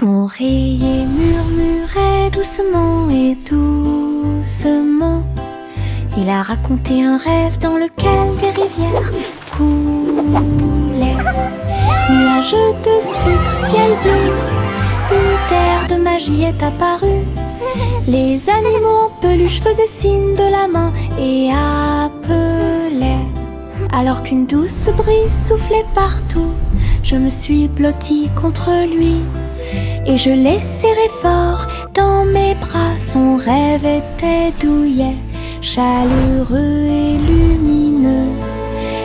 Oreiller murmurait doucement et doucement. Il a raconté un rêve dans lequel des rivières coulaient. Nuages de sucre, ciel bleu, une terre de magie est apparue. Les animaux en peluche faisaient signe de la main et appelaient. Alors qu'une douce brise soufflait partout, je me suis blottie contre lui. Et je l'ai serré fort dans mes bras. Son rêve était douillet, chaleureux et lumineux.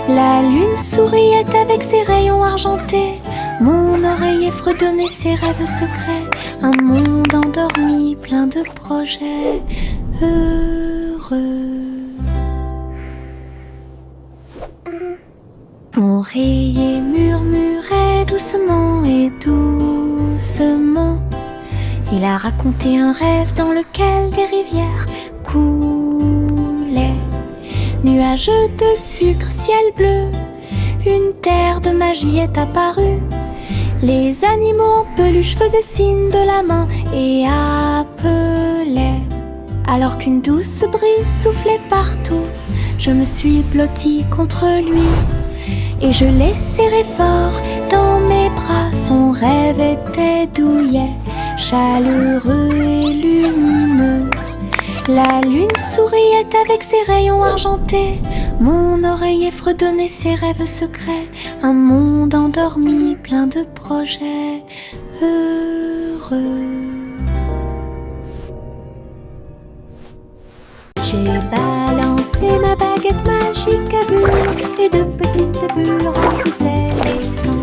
La lune souriait avec ses rayons argentés. Mon oreiller fredonnait ses rêves secrets. Un monde endormi, plein de projets heureux. Oreiller murmurait doucement et doucement. Il a raconté un rêve dans lequel des rivières coulaient. Nuages de sucre, ciel bleu, une terre de magie est apparue. Les animaux en peluche faisaient signe de la main et appelaient. Alors qu'une douce brise soufflait partout, je me suis blottie contre lui. Et je l'ai serré fort dans mes bras. Son rêve était douillet, chaleureux et lumineux. La lune souriait avec ses rayons argentés. Mon oreiller fredonnait ses rêves secrets. Un monde endormi, plein de projets heureux. J'ai balancé ma baguette magique à bulles, et de petites bulles remplissaient l'étang.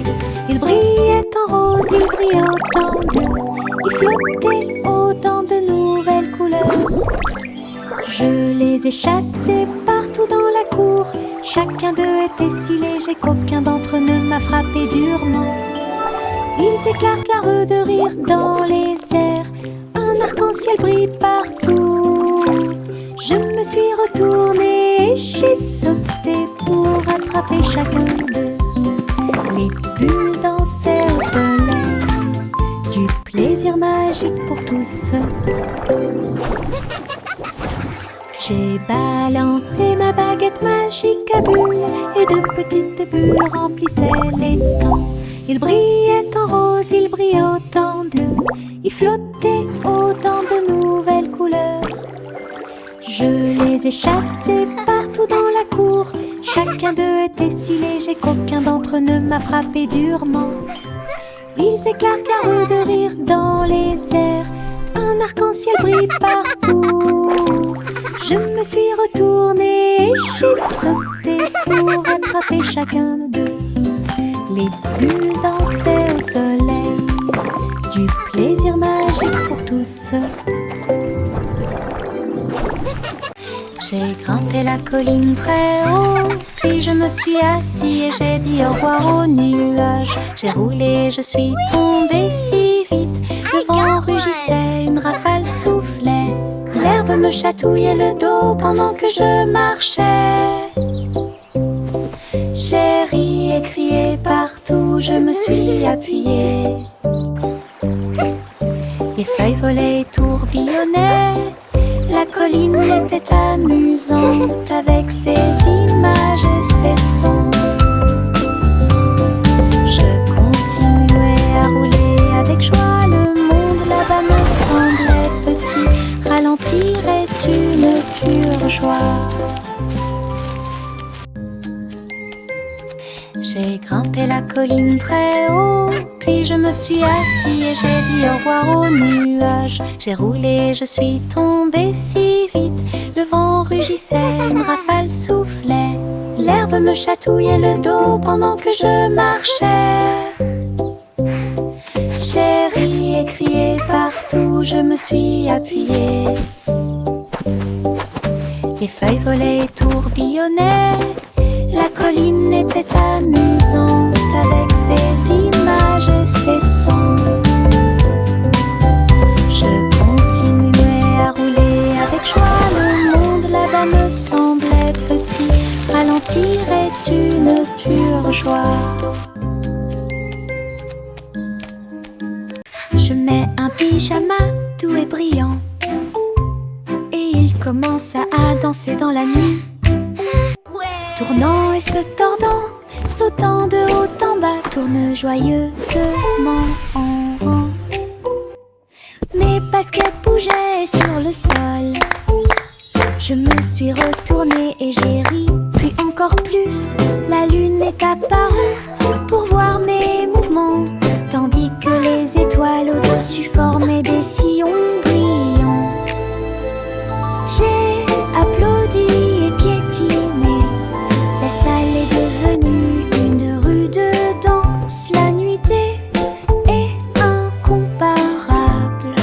Il brillait en rose, il brillait en bleu, il flottait autant de nouvelles couleurs. Je les ai chassés partout dans la cour. Chacun d'eux était si léger qu'aucun d'entre eux ne m'a frappé durement. Ils éclatent l'heure de rire dans les airs. Un arc-en-ciel brille partout. Je me suis retournée et j'ai sauté pour attraper chacun d'eux. Les bulles dansaient au soleil, du plaisir magique pour tous. J'ai balancé ma baguette magique à bulles, et de petites bulles remplissaient l'étang. Il brillait en rose, il brillait en bleu, il flottait autant de nouvelles couleurs. Je les ai chassés partout dans la cour. Chacun d'eux était si léger qu'aucun d'entre eux ne m'a frappé durement. Ils éclatent la rue de rire dans les airs. Un arc-en-ciel brille partout. Je me suis retournée et j'ai sauté pour attraper chacun d'eux. Les bulles dansaient au soleil, du plaisir magique pour tous. J'ai grimpé la colline très haut, puis je me suis assis et j'ai dit au revoir aux nuages. J'ai roulé, je suis tombée si vite, le vent rugissait, une rafale soufflait. L'herbe me chatouillait le dos pendant que je marchais. J'ai ri et crié partout, je me suis appuyée. Les feuilles volaient et tourbillonnaient. La colline était amusante avec ses images et ses sons. Je continuais à rouler avec joie. Le monde là-bas me semblait petit. Ralentir est une pure joie. J'ai grimpé la colline très haut, puis je me suis assis et j'ai dit au revoir aux nuages. J'ai roulé, je suis tombée si vite, le vent rugissait, une rafale soufflait. L'herbe me chatouillait le dos pendant que je marchais. J'ai ri et crié partout, je me suis appuyée. Les feuilles volaient et tourbillonnaient. La colline était amusante avec ses images et ses sons. Je continuais à rouler avec joie. Le monde là-bas me semblait petit. Ralentir est une pure joie. Je pyjama doux et brillant, et il commence à danser dans la nuit. Tournant et se tordant, sautant de haut en bas, tourne joyeusement en rond. Mes baskets bougeaient sur le sol. Je me suis retournée et j'ai ri, puis encore plus. La lune est apparue pour voir mes mouvements, tandis que les étoiles au-dessus formaient des sillons brillants. J'ai applaudi et piétiné. La salle est devenue une rue de danse. La nuitée est incomparable.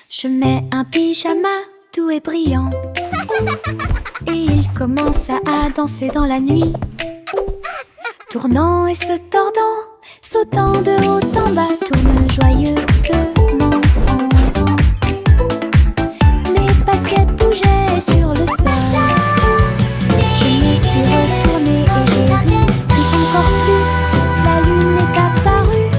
Je mets un pyjama doux et brillant, et il commence à danser dans la nuit. Tournant et se tordant, sautant de haut en bas, tourne joyeusement en rond. Mes baskets bougeaient sur le sol. Je me suis retournée et j'ai ri, puis encore plus. La lune est apparue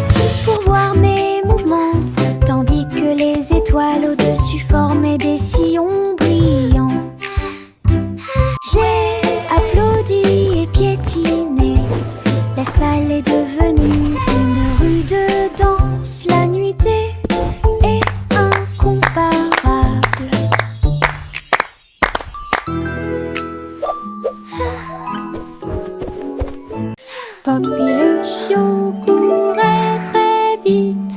pour voir mes mouvements, tandis que les étoiles au-dessus formaient des sillons brillants. J'ai applaudi et piétiné. La salle est devenue une rue de danse. La nuitée est incomparable. Poppy le chiot courait très vite.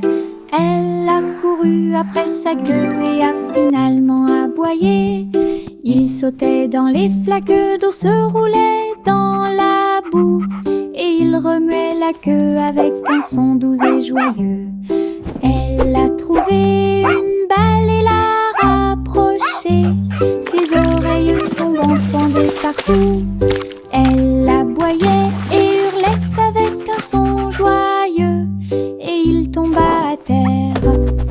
Elle a couru après sa queue et a finalement aboyé. Il sautait dans les flaques d'eau, se roulait dans la boue, et il remuait la queue avec un son doux et joyeux. Elle a trouvé une balle et l'a rapprochée. Ses oreilles tombant pendaient partout. Elle aboyait et hurlait avec un son joyeux, et il tomba à terre.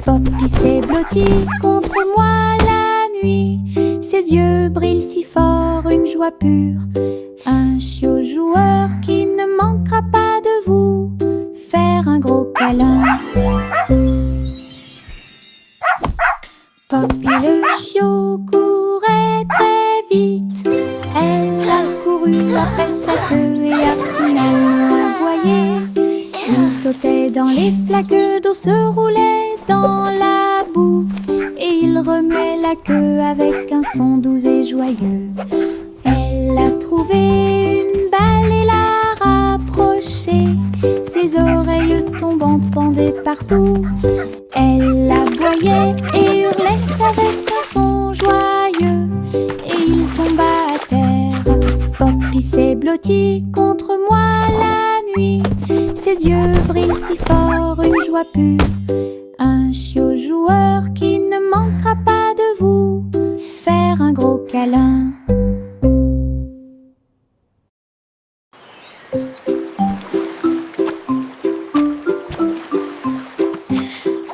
Poppy s'est blotti contre moi la nuit. Ses yeux brillent si fort, une joie pure. Un chiot joueur qui ne manquera pas de vous faire un gros câlin. Poppy le chiot courait très vite. Elle a couru après sa queue et a finalement aboyé. Il sautait dans les flaques d'eau, se roulait dans la boue, et il remuait la queue avec un son doux et joyeux. Elle a trouvé une balle et l'a rapprochée. Ses oreilles tombant pendaient partout. Elle aboyait et hurlait avec un son joyeux, et il tomba à terre. Poppy s'est blotti contre moi la nuit. Ses yeux brillent si fort, une joie pure. Un chiot joueur qui ne manquera pas de vous faire un gros câlin.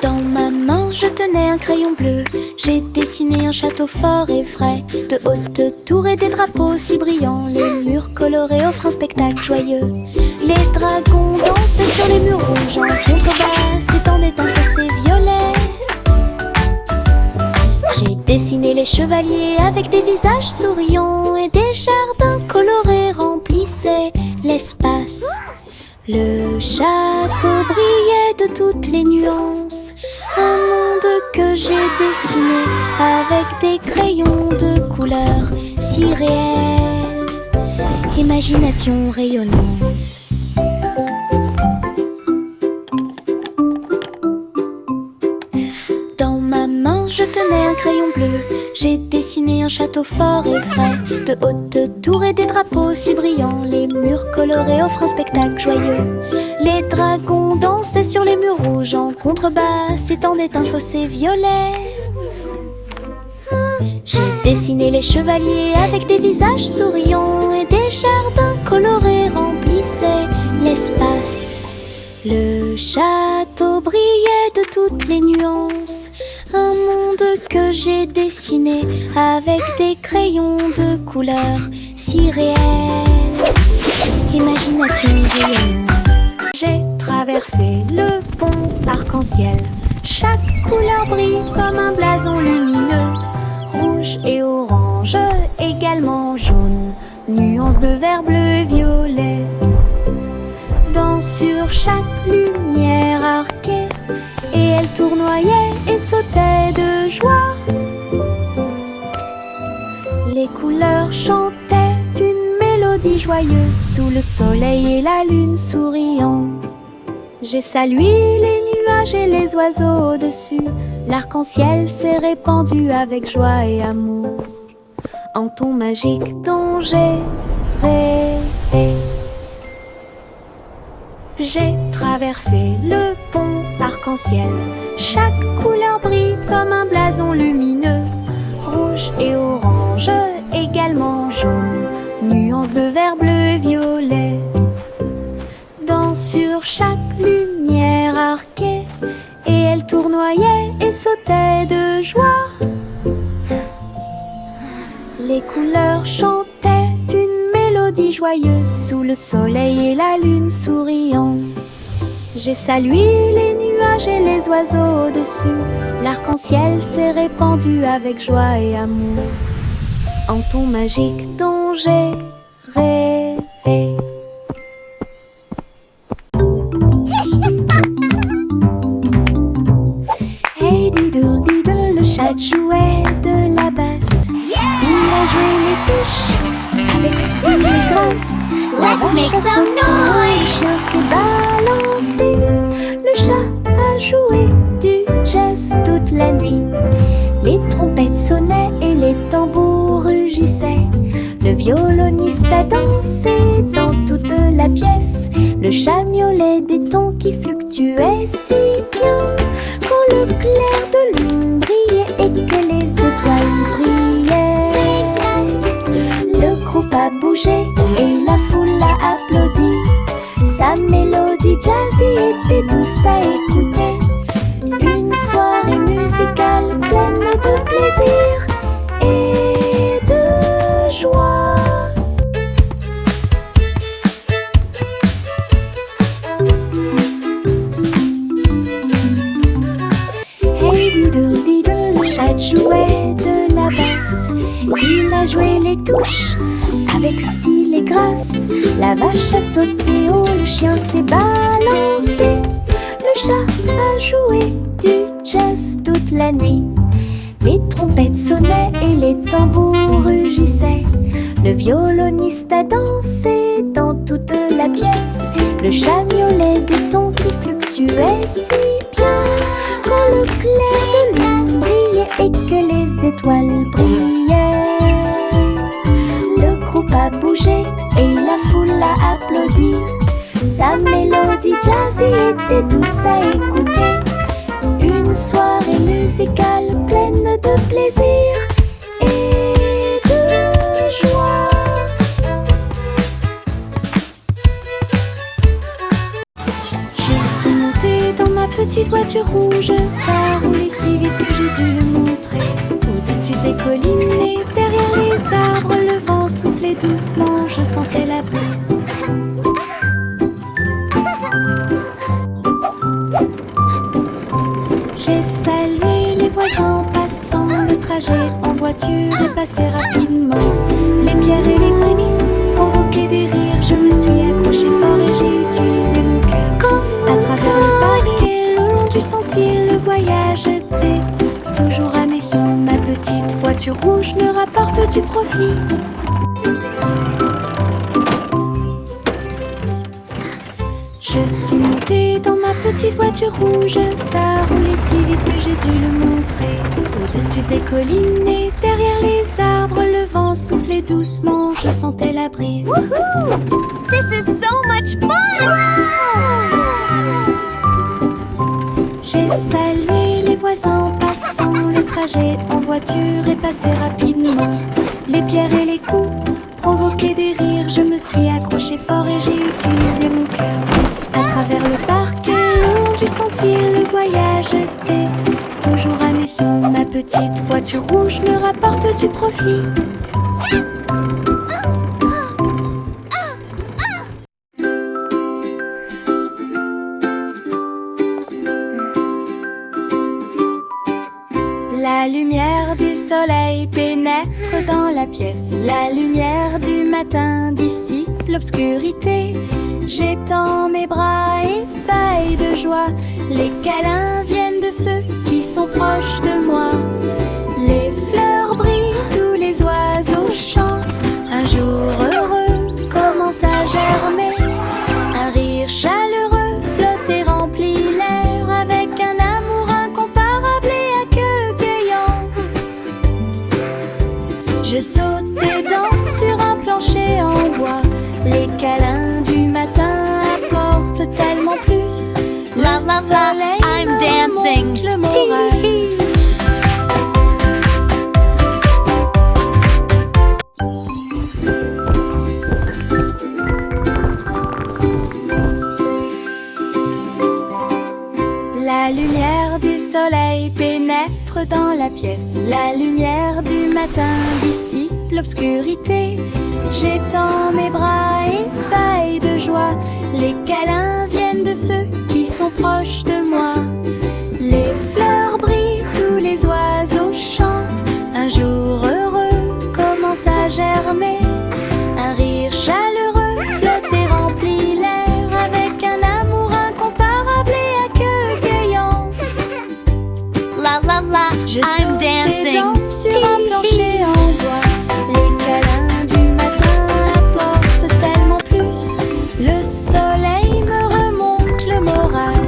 Dans ma main, je tenais un crayon bleu. J'ai dessiné un château fort et frais, de hautes tours et des drapeaux si brillants. Les murs colorés offrent un spectacle joyeux. Les dragons dansaient sur les murs rouges. En contrebas s'étendait un fossé violet. J'ai dessiné les chevaliers avec des visages souriants, et des jardins colorés remplissaient l'espace. Le château brillait de toutes les nuances, un monde que j'ai dessiné avec des crayons de couleurs si réels. Imagination rayonnante. Dans ma main, je tenais un crayon bleu. J'ai dessiné un château fort et frais, de hautes tours et des drapeaux si brillants. Les murs colorés offrent un spectacle joyeux. Les dragons dansaient sur les murs rouges. En contrebas s'étendait un fossé violet. J'ai dessiné les chevaliers avec des visages souriants, et des jardins colorés remplissaient l'espace. Le château brillait de toutes les nuances, un monde que j'ai dessiné avec des crayons de couleurs si réels. imagination géante. J'ai traversé le pont arc-en-ciel. Chaque couleur brille comme un blason lumineux. Rouge et orange, également jaune. Nuances de vert, bleu et violet. Sur chaque lumière arquée, et elle tournoyait et sautait de joie. Les couleurs chantaient une mélodie joyeuse sous le soleil et la lune souriant. J'ai salué les nuages et les oiseaux au-dessus. L'arc-en-ciel s'est répandu avec joie et amour en ton magique dont j'ai rêvé. J'ai traversé le pont arc-en-ciel. Chaque couleur brille comme un blason lumineux. Rouge et orange, également jaune. Nuances de vert, bleu et violet. Sur chaque lumière arquée, et elle tournoyait et sautait de joie. Les couleurs chantaient une mélodie joyeuse sous le soleil et la lune souriant. J'ai salué les nuages et les oiseaux au-dessus. L'arc-en-ciel s'est répandu avec joie et amour en ton magique dont j'ai rêvé. Hey diddle diddle, le chat jouait de la basse. Il a joué les touches avec style et grâce. Let's make some noise. Le chien s'est balancé. Le chat a joué du jazz toute la nuit. Les trompettes sonnaient et les tambours rugissaient. Le violoniste a dansé dans toute la pièce. Le chat miaulait des tons qui fluctuaient si bien. Quand le clair de lune brillait et que les étoiles brillaient, le groupe a bougé et la foule a applaudi. Sa mélodie jazzy était douce à écouter. Une soirée musicale pleine de plaisir et de joie. Hey diddle diddle, le chat jouait de la basse. Il a joué les touches avec style et grâce. La vache a sauté haut, le chien s'est balancé. Le chat a joué du jazz toute la nuit. Les trompettes sonnaient et les tambours rugissaient. Le violoniste a dansé dans toute la pièce. Le chat miaulait des tons qui fluctuaient si bien. Quand le clair de lune brillait et que les étoiles brillaient, le groupe a bougé et la foule a applaudi. Sa mélodie jazzy était douce à écouter. Une soirée musicale pleine de plaisir et de joie. Je suis montée dans ma petite voiture rouge. Ça a roulé si vite que j'ai dû le montrer. Au-dessus des collines et derrière les arbres, le vent soufflait doucement, je sentais la brise. J'ai salué les voisins passant. Le trajet en voiture est passé rapidement. Les pierres et les coups provoquaient des rires. Je me suis accrochée fort et j'ai utilisé mon cœur. À travers le parc et le long du sentier, le voyage était toujours amusant. Ma petite voiture rouge me rapporte du profit. Je suis montée dans ma petite voiture rouge. Ça a roulé si vite que j'ai dû le montrer. Au-dessus des collines et derrière les arbres, le vent soufflait doucement, je sentais la brise. This is so much fun! J'ai salué les voisins passant. Le trajet en voiture est passé rapidement. Les pierres et les coups provoquaient des rires. Je me suis accrochée fort et j'ai utilisé mon cœur. À travers le parc et le long du sentier, le voyage était toujours amusant. Ma petite voiture rouge me rapporte du profit. La lumière du soleil pénètre dans la pièce. La lumière du matin dissipe l'obscurité. J'étends mes bras ébahis de joie. Les câlins viennent de ceux qui sont proches de moi. Les fleurs brillent, tous les oiseaux chantent. Un jour heureux commence à germer. Un rire chaleureux flotte et remplit l'air avec un amour incomparable et accueillant. Je saute et danse sur un plancher en bois. Les câlins du matin apportent tellement plus. La la la, I'm dancing. Le moral. La lumière du soleil pénètre dans la pièce. La lumière du matin dissipe l'obscurité. J'étends mes bras ébahis de joie. Les câlins viennent de ceux qui sont proches de moi. Les fleurs brillent, tous les oiseaux chantent. Un jour heureux commence à germer. Un rire chaleureux flotte et remplit l'air avec un amour incomparable et accueillant. La la la, Je I'm saute et dancing. danse sur un plancher en bois. Les câlins du matin apportent tellement plus. Le soleil me remonte le moral.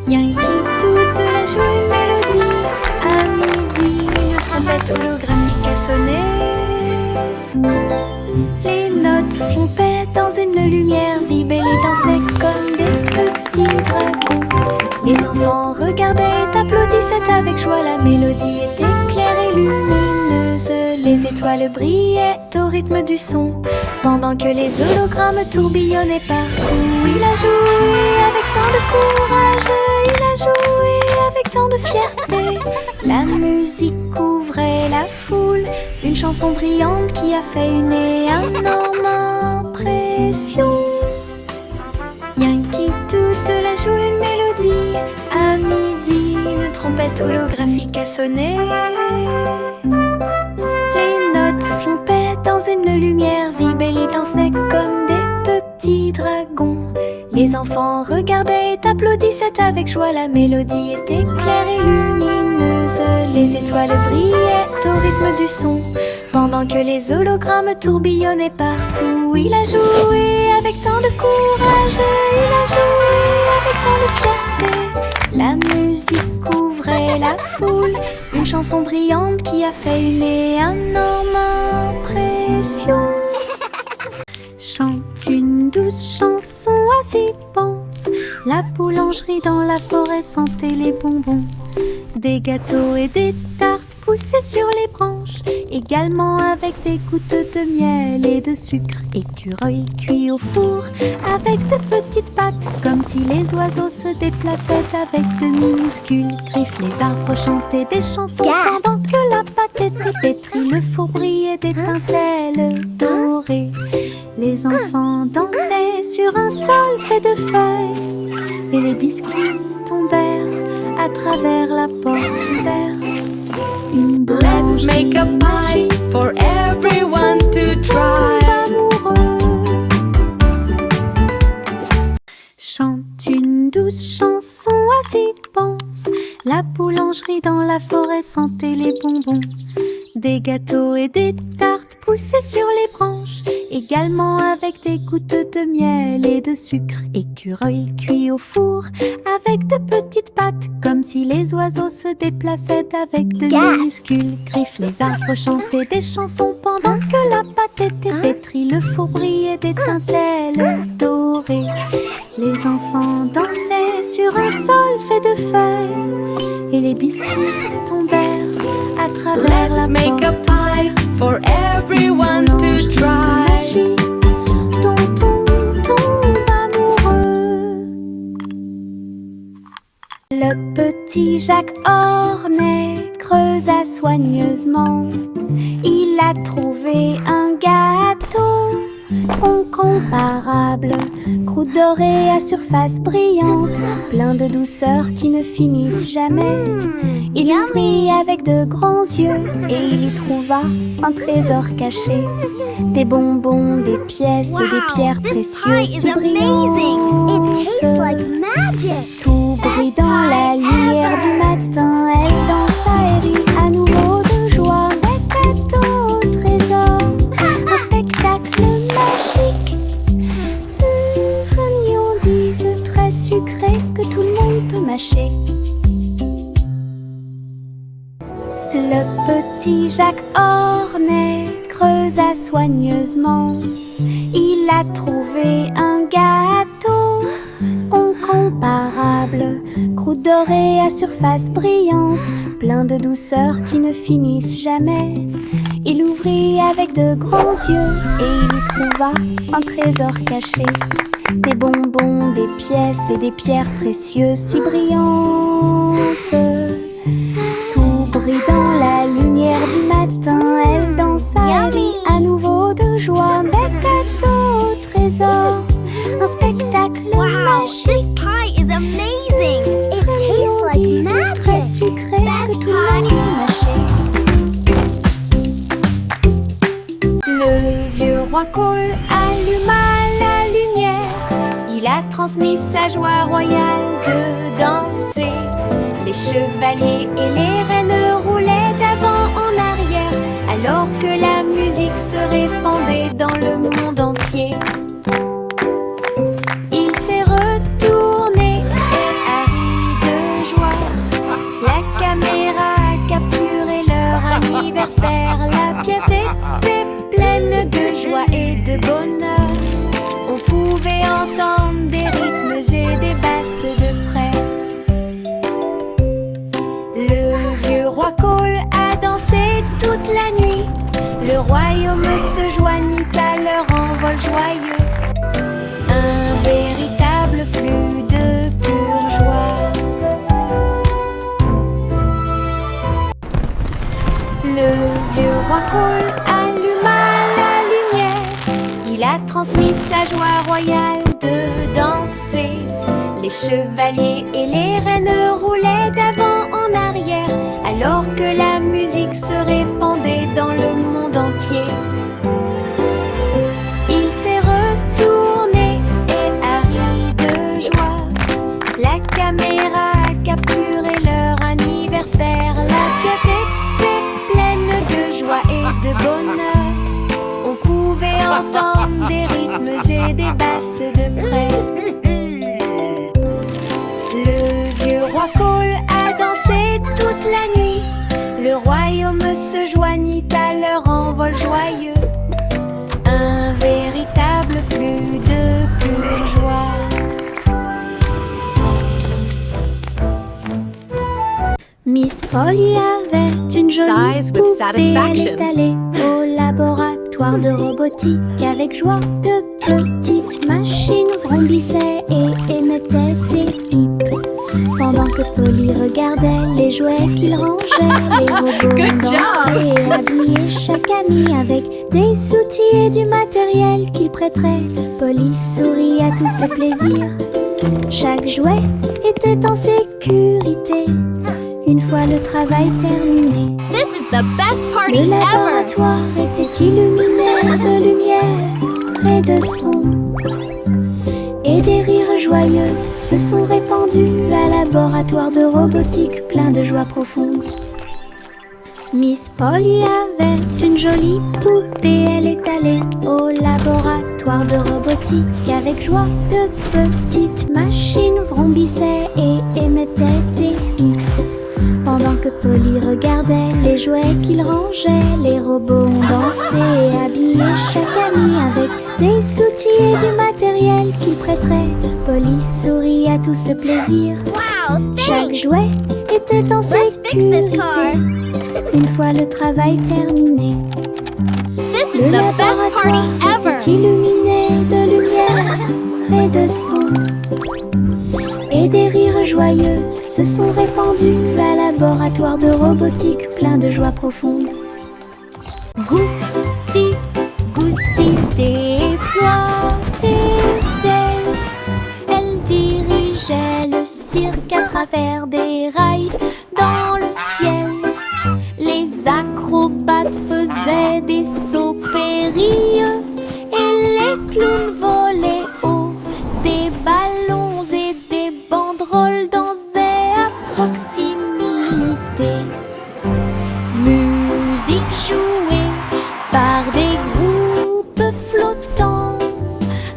Yankee toute la jolie mélodie. À midi, une trompette holographique a sonné. Les notes flompaient dans une lumière vive et les dansaient comme des petits dragons. Les enfants regardaient et applaudissaient avec joie. La mélodie était claire et lumineuse. Les étoiles brillaient au rythme du son, pendant que les hologrammes tourbillonnaient partout. Il a joué avec tant de courage, il a joué avec tant de fierté. La musique couvrait la foule, une chanson brillante qui a fait une énorme impression. Yankee toute la joue une mélodie. À midi, une trompette holographique a sonné. Les notes flompaient dans une lumière vive et les dansaient comme des petits dragons. Les enfants regardaient et applaudissaient avec joie. La mélodie était claire et lumineuse. Les étoiles brillaient au rythme du son, pendant que les hologrammes tourbillonnaient partout. Il a joué avec tant de courage, il a joué avec tant de fierté. La musique couvrait la foule, une chanson brillante qui a fait une énorme impression. Chante une douce chanson, assis pense. La boulangerie dans la forêt sentait les bonbons. Des gâteaux et des tartes poussaient sur les branches, également avec des gouttes de miel et de sucre. Écureuil cuit au four avec de petites pattes, comme si les oiseaux se déplaçaient avec de minuscules griffes. Les arbres chantaient des chansons pendant que la pâte était pétrie. Le four brillait d'étincelles dorées. Les enfants dansaient sur un sol fait de feuilles, et les biscuits tombèrent à travers la porte ouverte. Une Let's make a pie for everyone to try. Chante une douce chanson, assis pense. La boulangerie dans la forêt sentait les bonbons. Des gâteaux et des tartes poussaient sur les branches, également avec des gouttes de miel et de sucre. Écureuil cuit au four avec de petites pattes, comme si les oiseaux se déplaçaient avec de minuscules griffes. Les arbres chantaient des chansons pendant que la pâte était pétrie. Le four brillait d'étincelles dorées. Les enfants dansaient sur un sol fait de feuilles, et les biscuits tombèrent à travers la Let's make a porte pie for everyone to try. dont on tombe amoureux. Le petit Jacques Ornet creusa soigneusement. Il a trouvé un gâteau incomparable croûte dorée à surface brillante, plein de douceur qui ne finissent jamais. Il ouvrit avec de grands yeux et il y trouva un trésor caché. Des bonbons, des pièces et des pierres précieuses si brillantes. Tout brille dans la lumière du matin. Elle dansa et rit à nouveau de joie. Des cadeaux au trésor, un spectacle magique. Une friandise très sucrée que tout le monde peut mâcher. Le petit Jacques orné creusa soigneusement. Il a trouvé un gâteau incomparable, croûte dorée à surface brillante, plein de douceur qui ne finissent jamais. Il ouvrit avec de grands yeux et il y trouva un trésor caché. Des bonbons, des pièces et des pierres précieuses si brillantes. Tout brille dans la lumière du matin. Elle dansa et rit à nouveau de joie. Des cadeaux au trésor, un spectacle magique. This pie is amazing! It tastes like Très magic! sucré que Best tout le monde peut mâcher. Le vieux roi Cole alluma la lumière. Il a transmis sa joie royale de danser. Les chevaliers et les reines roulaient d'avant en arrière, alors que la musique se répandait dans le monde entier. Il s'est retourné et a ri de joie. La caméra a capturé leur anniversaire. La pièce était pleine de joie et de bonheur. On pouvait entendre des rythmes et des basses de près. Le vieux roi Cole a dansé toute la nuit. Le royaume se joignit à leur envol joyeux. Un véritable flux de pure joie. Le vieux roi Cole alluma la lumière. Il a transmis sa joie royale de danser. Les chevaliers et les reines roulaient d'avant en arrière, alors que la musique se répandait dans le monde entier. Il s'est retourné et a ri de joie. La caméra a capturé leur anniversaire. La pièce était pleine de joie et de bonheur. On pouvait entendre des rythmes et des basses de près. Le vieux roi Cole a dansé toute la nuit. Le royaume se joignit à leur envol joyeux. Un véritable flux de pure joie. Miss Polly avait une jolie Sighs with poupée. satisfaction. Elle est allée au laboratoire de robotique. Avec joie, de petites machines vrombissaient et émettaient des pipes. Pendant que Polly regardait les jouets qu'il rangeait, les robots Good dansaient et habillaient chaque ami avec des outils et du matériel qu'il prêterait. Polly sourit à tout ce plaisir. Chaque jouet était en sécurité. Une fois le travail terminé, This is the best party le ever! laboratoire était illuminé de lumière et de son. Et des rires joyeux se sont répandus à laboratoire de robotique plein de joie profonde. Miss Polly avait une jolie poupée. Elle est allée au laboratoire de robotique. Avec joie, de petites machines vrombissaient et émettaient des pipes. Pendant que Polly regardait les jouets qu'il rangeait, les robots ont dansé et habillé chaque ami avec des outils et du matériel qu'il prêterait. Polly sourit à tout ce plaisir. Wow, Chaque thanks! jouet était en Let's fix this sécurité. car! Une fois le travail terminé, This is le the best party laboratoire ever! était illuminé de lumière et de son. Et des rires joyeux se sont répandus à laboratoire de robotique plein de joie profonde. Goussi, goussi, déploie ses ailes. faire des rails dans le ciel. Les acrobates faisaient des sauts périlleux et les clowns volaient haut. Des ballons et des banderoles dansaient à proximité. Musique jouée par des groupes flottants,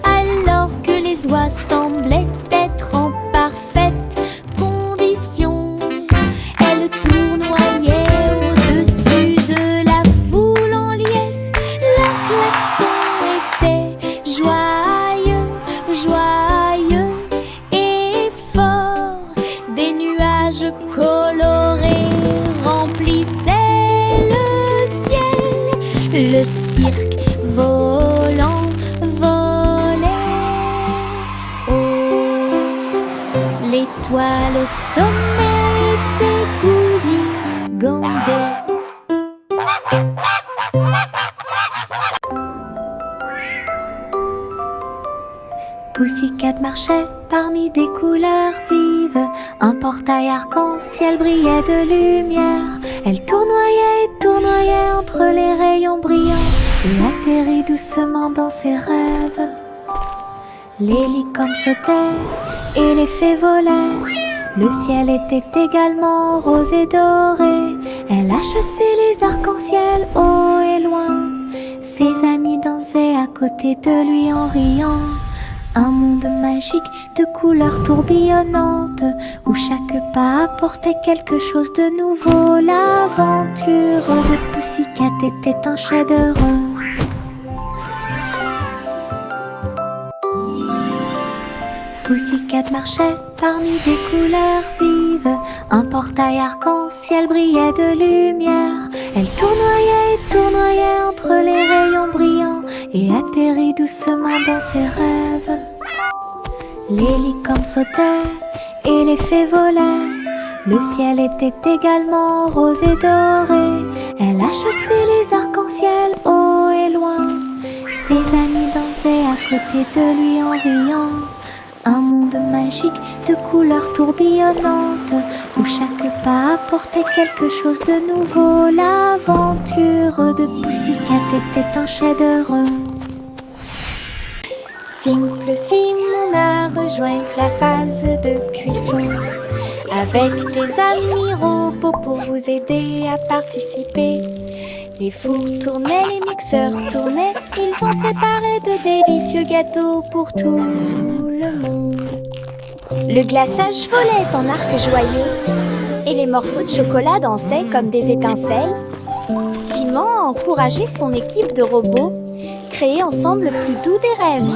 alors que les oies semblaient être en parfaite condition. Elles tournoyaient au-dessus de la foule en liesse. Leur klaxon était joyeux, joyeux et fort. Des nuages colorés remplissaient le ciel. Le cirque volant volait haut. L'étoile au sommet était gouzigandée. Pussycat marchait parmi des couleurs vives. Un portail arc-en-ciel brillait de lumière. Elle tournoyait et tournoyait entre les rayons brillants et atterrit doucement dans ses rêves. Les licornes sautaient et les fées volaient. Le ciel était également rose et doré. Elle a chassé les arcs-en-ciel haut et loin. Ses amis dansaient à côté de lui en riant. Un monde magique de couleurs tourbillonnantes où chaque pas apportait quelque chose de nouveau. L'aventure de Pussycat était un chef-d'œuvre. Pussycat marchait parmi des couleurs vives. Un portail arc-en-ciel brillait de lumière. Elle tournoyait et tournoyait entre les rayons brillants et atterrit doucement dans ses rêves. Les licornes sautaient et les fées volaient. Le ciel était également rose et doré. Elle a chassé les arcs-en-ciel haut et loin. Ses amis dansaient à côté de lui en riant. Un monde magique de couleurs tourbillonnantes où chaque pas apportait quelque chose de nouveau. L'aventure de Pussycat était un chef-d'œuvre. Simple Simon a rejoint la phase de cuisson avec des amis robots pour vous aider à participer. Les fours tournaient, les mixeurs tournaient, ils ont préparé de délicieux gâteaux pour tout le monde. Le glaçage volait en arc joyeux et les morceaux de chocolat dansaient comme des étincelles. Simon a encouragé son équipe de robots, créer ensemble le plus doux des rêves.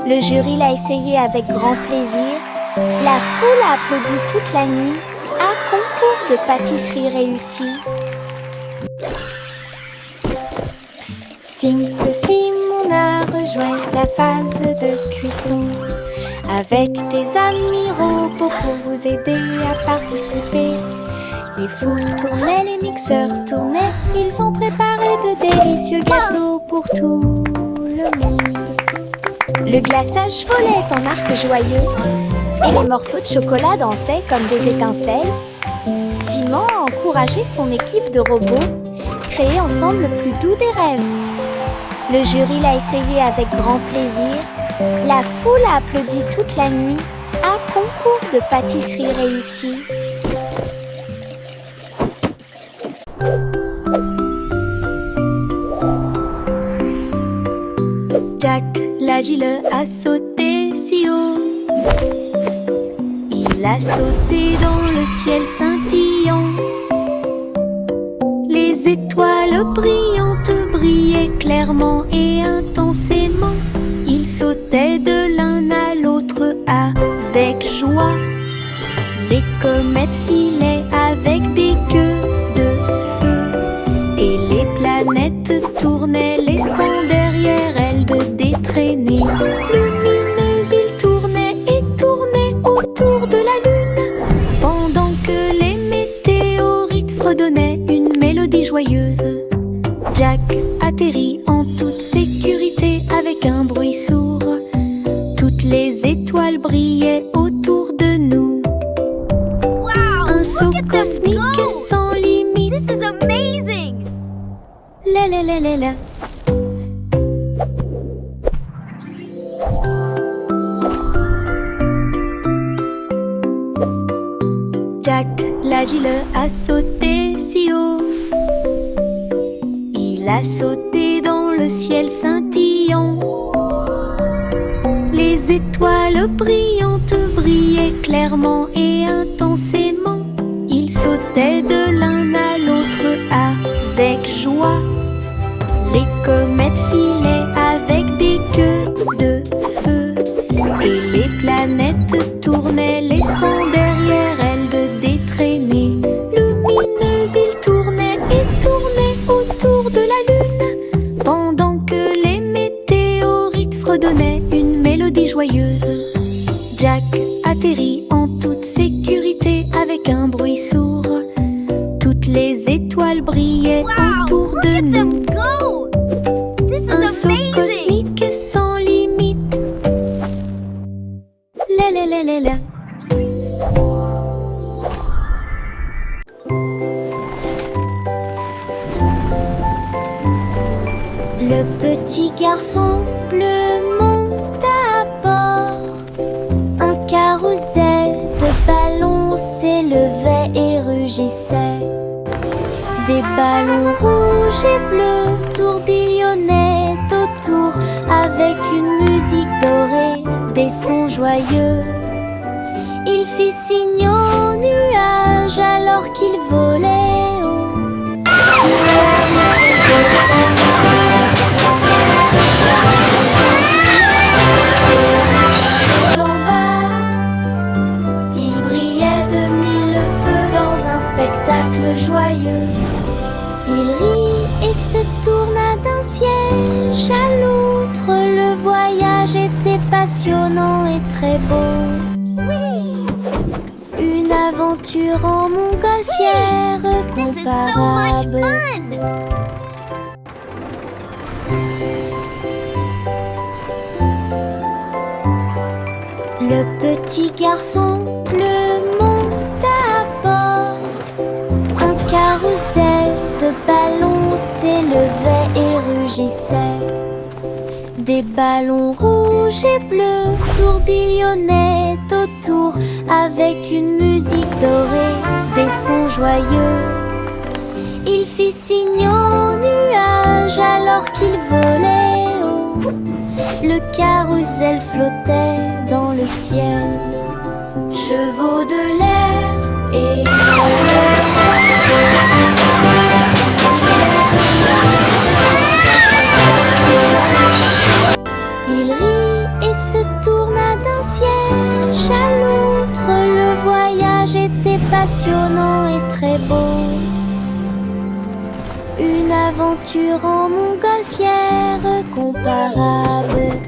Le jury l'a essayé avec grand plaisir. La foule a applaudi toute la nuit. Un concours de pâtisserie réussi. Simple Simon a rejoint la phase de cuisson avec des amis robots pour vous aider à participer. Les fours tournaient, les mixeurs tournaient, ils ont préparé de délicieux gâteaux pour tout le monde. Le glaçage volait en arc joyeux et les morceaux de chocolat dansaient comme des étincelles. Simon a encouragé son équipe de robots, créer ensemble le plus doux des rêves. Le jury l'a essayé avec grand plaisir. La foule a applaudi toute la nuit. Un concours de pâtisserie réussi. Jack l'agile a sauté si haut. Il a sauté dans le ciel scintillant. Les étoiles brillantes brillaient clairement et intensément. Il sautait de l'un à l'autre avec joie. Les comètes filaient avec des queues de feu et les planètes tournaient, laissant derrière elles des traînées lumineuses. Ils tournaient et tournaient autour de la lune pendant que les météorites fredonnaient une mélodie joyeuse. Jack atterrit en toute sécurité avec un bruit sourd. Toutes les étoiles brillaient autour de nous. cosmique go! sans limite. This is amazing! La la la la la. Jack l'agile a sauté si haut. Il a sauté dans le ciel scintillant. Les étoiles brillantes brillaient clairement et intensément. Il sautait de l'un à l'autre avec joie. Les comètes filaient avec des queues de feu. Et les planètes tournaient, laissant derrière elles des traînées lumineuses. Ils tournaient et tournaient autour de la lune, pendant que les météorites fredonnaient une mélodie joyeuse. Jack atterrit en toute sécurité avec un bruit sourd. Toutes les étoiles brillaient autour Look de at nous. them go! This Un is saut amazing! cosmique sans limite. La la la la la. Le petit garçon bleu monte à bord. Un carrousel de ballons s'élevait et rugissait. Des ballons rouges et bleus tourbillonnaient autour avec une musique dorée, des sons joyeux. Il fit signe aux nuages alors qu'il volait haut. En bas, il brillait de mille feux dans un spectacle joyeux. Il rit et se tourna d'un siège à l'autre. Le voyage était passionnant et très beau. Une aventure en montgolfière This is so much comparable. fun! Le petit garçon bleu monte à bord. Un carrousel de ballons s'élevait et rugissait. Des ballons rouges et bleus tourbillonnaient autour avec une musique dorée, des sons joyeux. Il fit signe aux nuages alors qu'il volait haut. Le carrousel flottait dans le ciel. Chevaux de l'air et il rit et se tourna d'un siège à l'autre. Le voyage était passionnant et très beau. Une aventure en montgolfière comparable.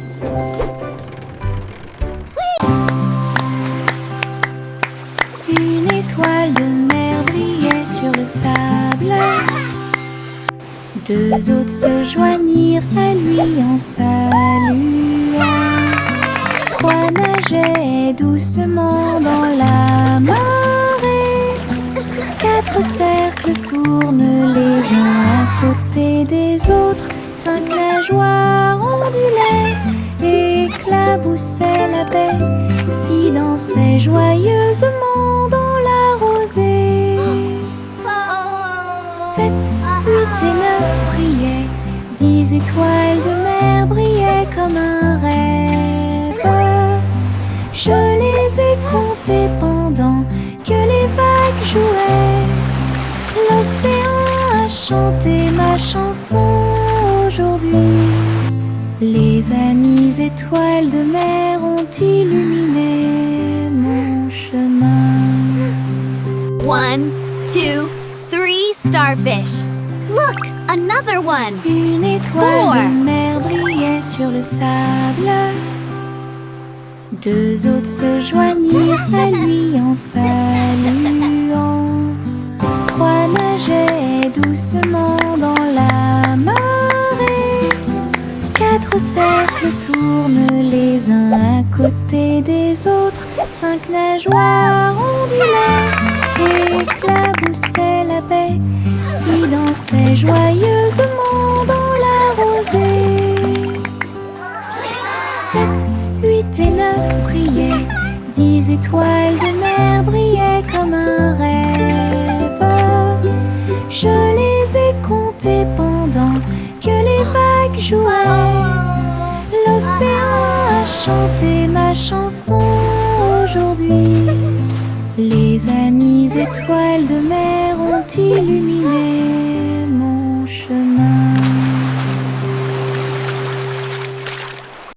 Une étoile de mer brillait sur le sable. Deux autres se joignirent à lui en saluant. Trois nageaient doucement dans la marée. Quatre cercles tournent les uns à côté des autres. Cinq nageoires ondulaient et éclaboussaient la baie. Six dansaient joyeusement dans la rosée. Sept, huit et neuf brillaient. 10 étoiles de mer brillaient comme un rêve. Je les ai comptées pendant que les vagues jouaient. L'océan a chanté ma chanson aujourd'hui. Les amies étoiles de mer ont illuminé mon chemin. 1, 2, 3 starfish. Look, another one. Une étoile de mer brillait sur le sable. Deux autres se joignirent à lui en saluant. Trois nageaient doucement dans la marée. Quatre cercles tournent les uns à côté des autres. Cinq nageoires ondulaient et éclaboussait la baie, si dansait joyeusement dans la rosée. 7, 8 et 9 brillaient, 10 étoiles de mer brillaient comme un rêve. Je les ai comptées pendant que les vagues jouaient. L'océan a chanté ma chanson aujourd'hui. Les amies étoiles de mer ont illuminé